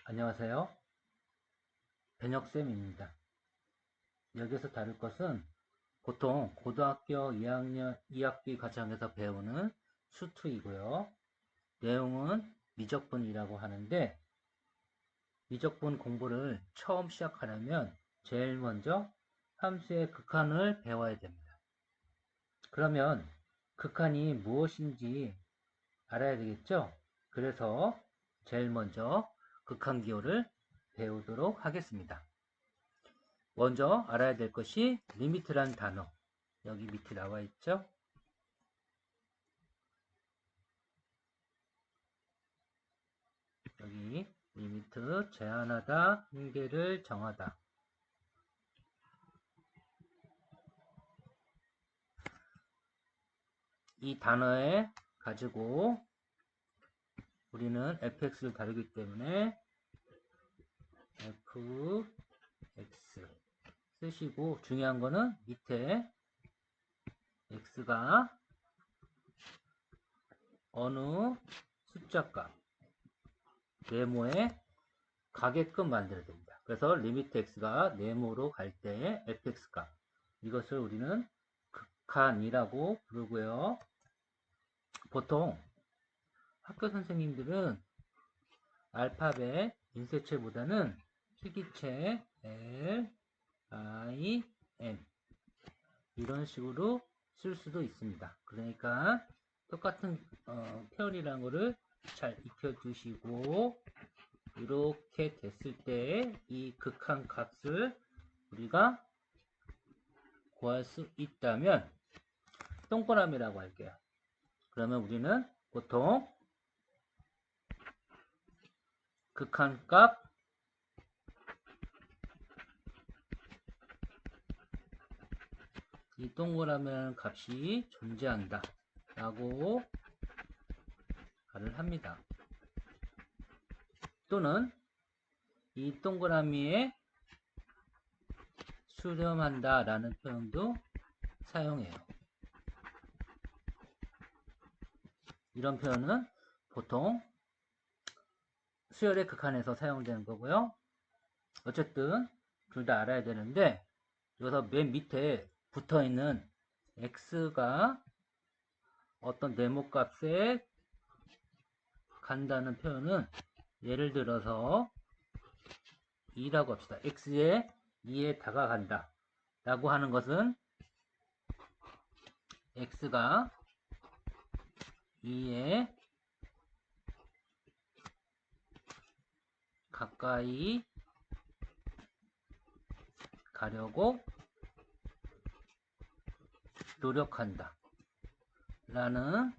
안녕하세요. 변혁쌤입니다. 여기서 다룰 것은 보통 고등학교 2학년 2학기 과정에서 배우는 수투이고요. 내용은 미적분이라고 하는데, 미적분 공부를 처음 시작하려면 제일 먼저 함수의 극한을 배워야 됩니다. 그러면 극한이 무엇인지 알아야 되겠죠? 그래서 제일 먼저 극한기호를 배우도록 하겠습니다. 먼저 알아야 될 것이 리미트라는 단어. 여기 밑에 나와 있죠? 여기 리미트 제한하다, 한계를 정하다. 이 단어에 가지고 우리는 fx를 다루기 때문에 fx 쓰시고, 중요한 거는 밑에 x가 어느 숫자값 네모에 가게끔 만들어야 됩니다. 그래서 리미트 x가 네모로 갈 때의 fx값, 이것을 우리는 극한이라고 부르고요. 보통 학교 선생님들은 알파벳 인쇄체보다는 필기체 L, I, N 이런 식으로 쓸 수도 있습니다. 그러니까 똑같은 표현이라는 거를 잘 익혀두시고, 이렇게 됐을 때 이 극한 값을 우리가 구할 수 있다면 동그라미라고 할게요. 그러면 우리는 보통 극한값 이 동그라미 값이 존재한다 라고 말을 합니다. 또는 이 동그라미에 수렴한다 라는 표현도 사용해요. 이런 표현은 보통 수열의 극한에서 사용되는 거고요. 어쨌든 둘 다 알아야 되는데, 여기서 맨 밑에 붙어있는 x가 어떤 네모값에 간다는 표현은, 예를 들어서 2라고 합시다. x에 2에 다가간다 라고 하는 것은 x가 2에 가까이 가려고 노력한다 라는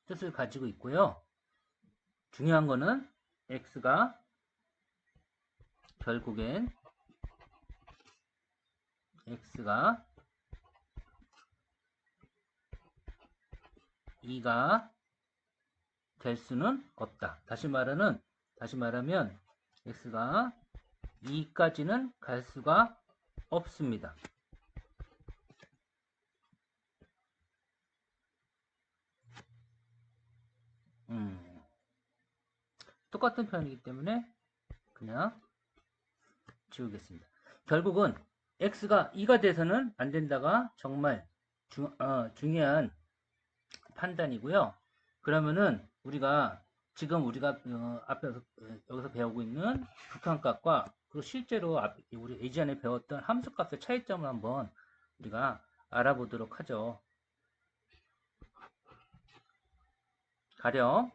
뜻을 가지고 있고요. 중요한 거는 x가 결국엔 x가 2가 될 수는 없다. 다시 말하면 x가 2까지는 갈 수가 없습니다. 똑같은 표현이기 때문에 그냥 지우겠습니다. 결국은 x가 2가 돼서는 안 된다가 정말 중요한 판단이고요. 그러면은 지금 우리가 앞에서 여기서 배우고 있는 극한값과 그리고 실제로 우리 예전에 배웠던 함수값의 차이점을 한번 우리가 알아보도록 하죠. 가령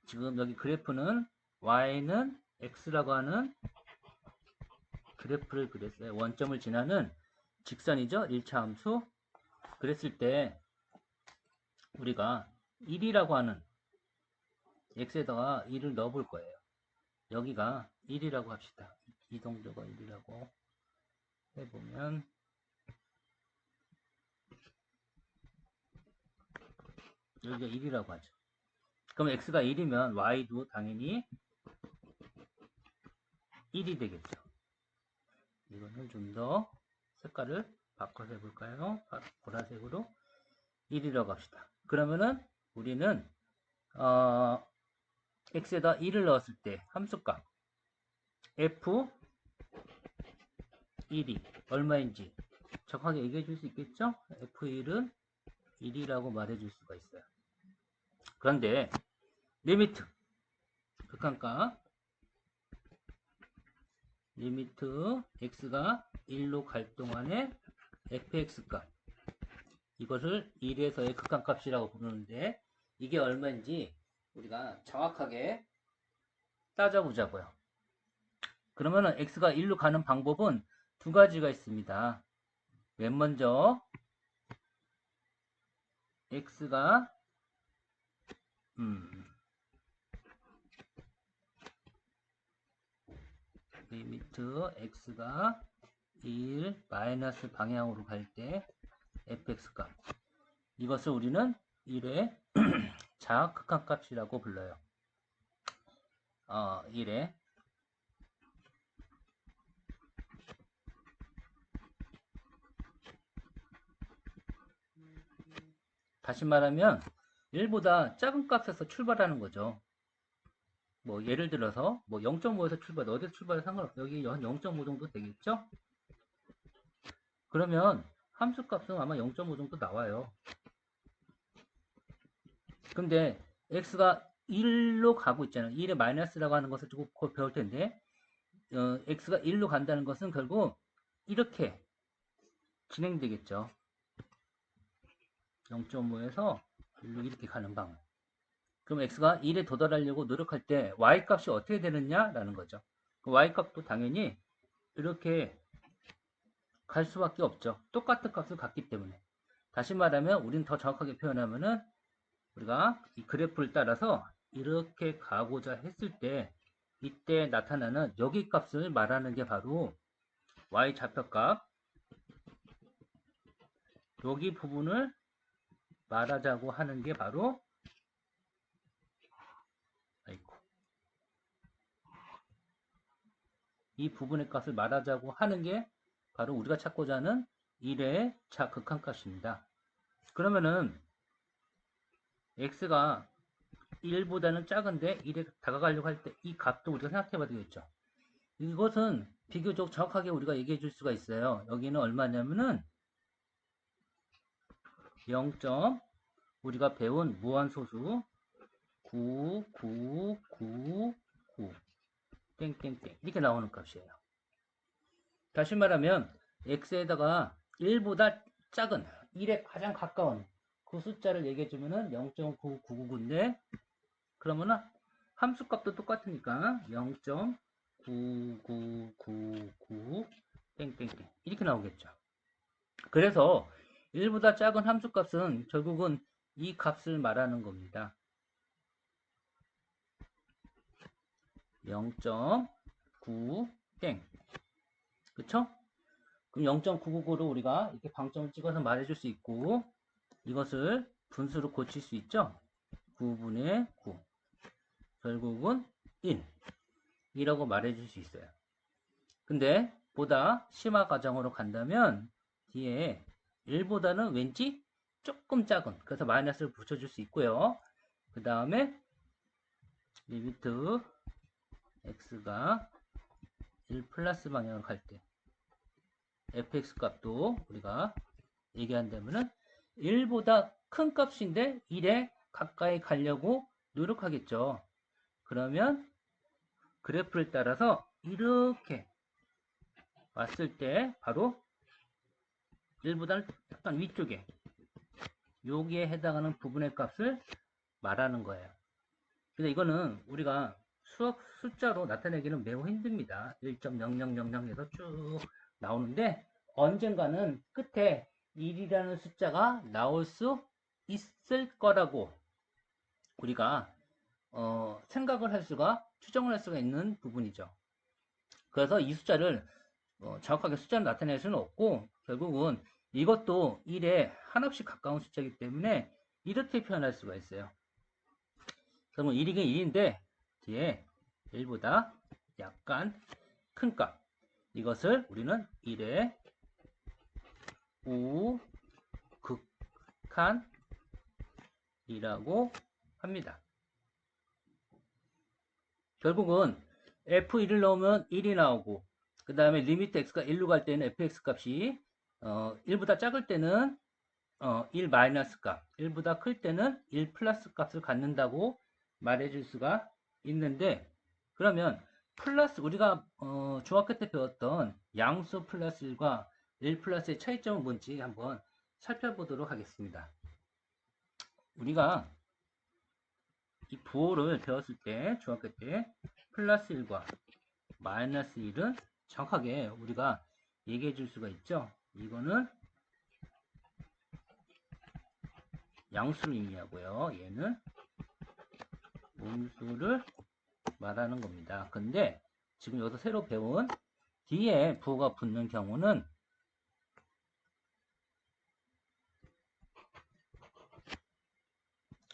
지금 여기 그래프는 y는 x라고 하는 그래프를 그렸어요. 원점을 지나는 직선이죠. 1차 함수. 그랬을 때 우리가 1이라고 하는 x에다가 1을 넣어 볼 거예요. 여기가 1이라고 합시다. 이 정도가 1이라고 해보면, 여기가 1이라고 하죠. 그럼 x가 1이면 y도 당연히 1이 되겠죠. 이거는 좀 더 색깔을 바꿔서 해볼까요? 보라색으로 1이라고 합시다. 그러면은 우리는 x에다 1을 넣었을 때 함수값 F1이 얼마인지 정확하게 얘기해 줄 수 있겠죠? F1은 1이라고 말해 줄 수가 있어요. 그런데 리미트 극한값 리미트 x가 1로 갈 동안의 fx값 이것을 1에서의 극한값이라고 부르는데 이게 얼마인지 우리가 정확하게 따져보자고요. 그러면은 x가 1로 가는 방법은 두 가지가 있습니다. 맨 먼저 x가 리미트 x가 1 마이너스 방향으로 갈 때 fx값 이것을 우리는 1의 자극한값이라고 불러요. 1의 다시 말하면 1보다 작은 값에서 출발하는 거죠. 뭐 예를 들어서 뭐 0.5에서 출발, 어디서 출발해 상관없어요. 여기 한 0.5 정도 되겠죠? 그러면 함수 값은 아마 0.5 정도 나와요. 근데 x가 1로 가고 있잖아요. 1의 마이너스라고 하는 것을 조금 곧 배울 텐데 x가 1로 간다는 것은 결국 이렇게 진행되겠죠. 0.5에서 1로 이렇게 가는 방향. 그럼 x가 1에 도달하려고 노력할 때 y값이 어떻게 되느냐라는 거죠. 그 y값도 당연히 이렇게 갈 수밖에 없죠. 똑같은 값을 갖기 때문에. 다시 말하면 우리는 더 정확하게 표현하면은 우리가 이 그래프를 따라서 이렇게 가고자 했을 때 이때 나타나는 여기 값을 말하는 게 바로 y 좌표값 여기 부분을 말하자고 하는 게 바로 이 부분의 값을 말하자고 하는 게 바로 우리가 찾고자 하는 1의 극한값입니다. 그러면은 x가 1보다는 작은데 1에 다가가려고 할 때 이 값도 우리가 생각해 봐야 되겠죠. 이것은 비교적 정확하게 우리가 얘기해 줄 수가 있어요. 여기는 얼마냐면은 0. 우리가 배운 무한소수 9, 9, 9, 9 땡땡땡 이렇게 나오는 값이에요. 다시 말하면 x에다가 1보다 작은 1에 가장 가까운 그 숫자를 얘기해 주면은 0.9999인데 그러면은 함수값도 똑같으니까 0.9999 땡땡땡 이렇게 나오겠죠. 그래서 1보다 작은 함수값은 결국은 이 값을 말하는 겁니다. 0.9 땡. 그쵸? 그럼 0.999로 우리가 이렇게 방점을 찍어서 말해줄 수 있고 이것을 분수로 고칠 수 있죠? 9분의 9 결국은 1 이라고 말해줄 수 있어요. 근데 보다 심화 과정으로 간다면 뒤에 1보다는 왠지 조금 작은 그래서 마이너스를 붙여줄 수 있고요. 그 다음에 리미트 x가 1 플러스 방향으로 갈 때 fx 값도 우리가 얘기한다면은 1보다 큰 값인데 1에 가까이 가려고 노력하겠죠. 그러면 그래프를 따라서 이렇게 왔을 때 바로 1보다는 약간 위쪽에 여기에 해당하는 부분의 값을 말하는 거예요. 근데 이거는 우리가 수학 숫자로 나타내기는 매우 힘듭니다. 1.0000에서 쭉 나오는데 언젠가는 끝에 1이라는 숫자가 나올 수 있을 거라고 우리가 생각을 할 수가 추정을 할 수가 있는 부분이죠. 그래서 이 숫자를 정확하게 숫자를 나타낼 수는 없고 결국은 이것도 1에 한없이 가까운 숫자이기 때문에 이렇게 표현할 수가 있어요. 그러면 1이긴 1인데 뒤에 1보다 약간 큰 값 이것을 우리는 1의 우극한이라고 합니다. 결국은 f1을 넣으면 1이 나오고, 그 다음에 리미트 x가 1로 갈 때는 fx 값이 1보다 작을 때는 1 마이너스 값, 1보다 클 때는 1 플러스 값을 갖는다고 말해줄 수가 있는데, 그러면 플러스 우리가 중학교 때 배웠던 양수 플러스 1과 1 플러스의 차이점은 뭔지 한번 살펴보도록 하겠습니다. 우리가 이 부호를 배웠을 때 중학교 때 플러스 1과 마이너스 1은 정확하게 우리가 얘기해 줄 수가 있죠. 이거는 양수를 의미하고요. 얘는 음수를 말하는 겁니다. 근데 지금 여기서 새로 배운 뒤에 부호가 붙는 경우는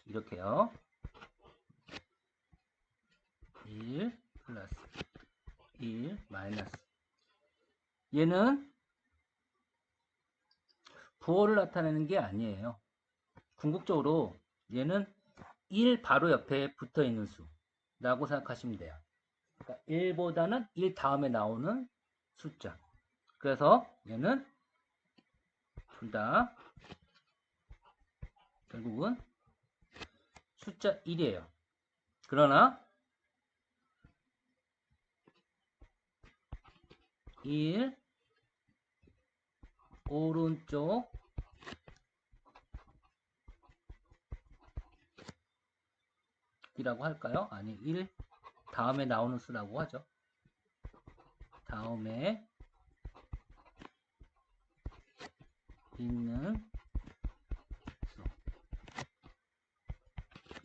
이렇게요. 1 플러스 1 마이너스, 얘는 부호를 나타내는 게 아니에요. 궁극적으로 얘는 1 바로 옆에 붙어 있는 수라고 생각하시면 돼요. 그러니까 1보다는 1 다음에 나오는 숫자. 그래서 얘는 둘 다 결국은 숫자 1이에요. 그러나 1 오른쪽 이라고 할까요? 아니, 1 다음에 나오는 수라고 하죠. 다음에 있는 수.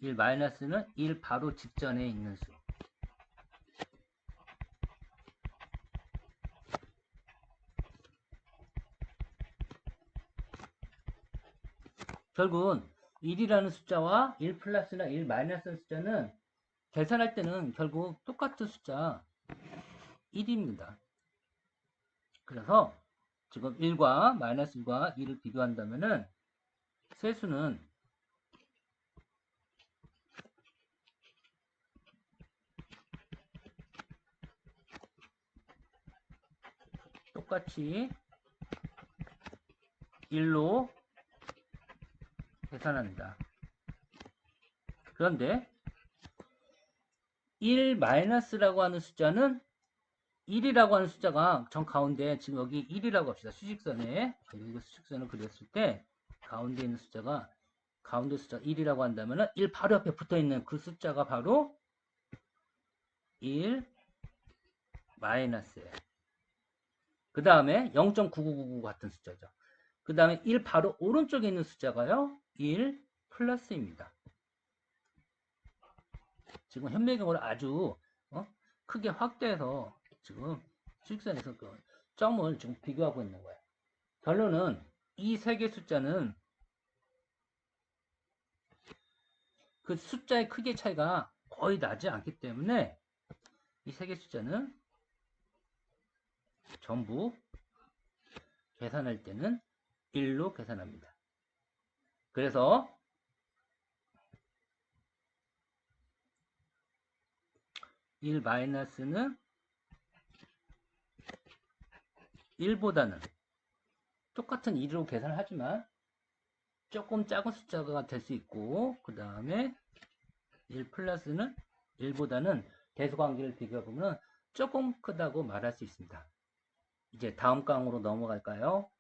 1 마이너스는 1 바로 직전에 있는 수. 결국은 1이라는 숫자와 1 플러스나 1 마이너스 숫자는 계산할 때는 결국 똑같은 숫자 1입니다. 그래서 지금 1과 마이너스 1과 2를 비교한다면은 세수는 똑같이 1로 계산합니다. 그런데 1 마이너스라고 하는 숫자는 1이라고 하는 숫자가 정 가운데, 지금 여기 1이라고 합시다. 수직선에, 그리고 수직선을 그렸을 때 가운데 있는 숫자가, 가운데 숫자 1이라고 한다면 1 바로 옆에 붙어 있는 그 숫자가 바로 1 마이너스예요. 그 다음에 0.9999 같은 숫자죠. 그 다음에 1 바로 오른쪽에 있는 숫자가요, 1 플러스입니다. 지금 현미경으로 아주 크게 확대해서 지금 수직선에서 그 점을 지금 비교하고 있는 거예요. 결론은 이 세 개 숫자는 그 숫자의 크기의 차이가 거의 나지 않기 때문에 이 세 개 숫자는 전부 계산할 때는 1로 계산합니다. 그래서 1 마이너스는 1보다는 똑같은 1로 계산을 하지만 조금 작은 숫자가 될 수 있고, 그 다음에 1 플러스는 1보다는 대수관계를 비교해보면 조금 크다고 말할 수 있습니다. 이제 다음 강으로 넘어갈까요?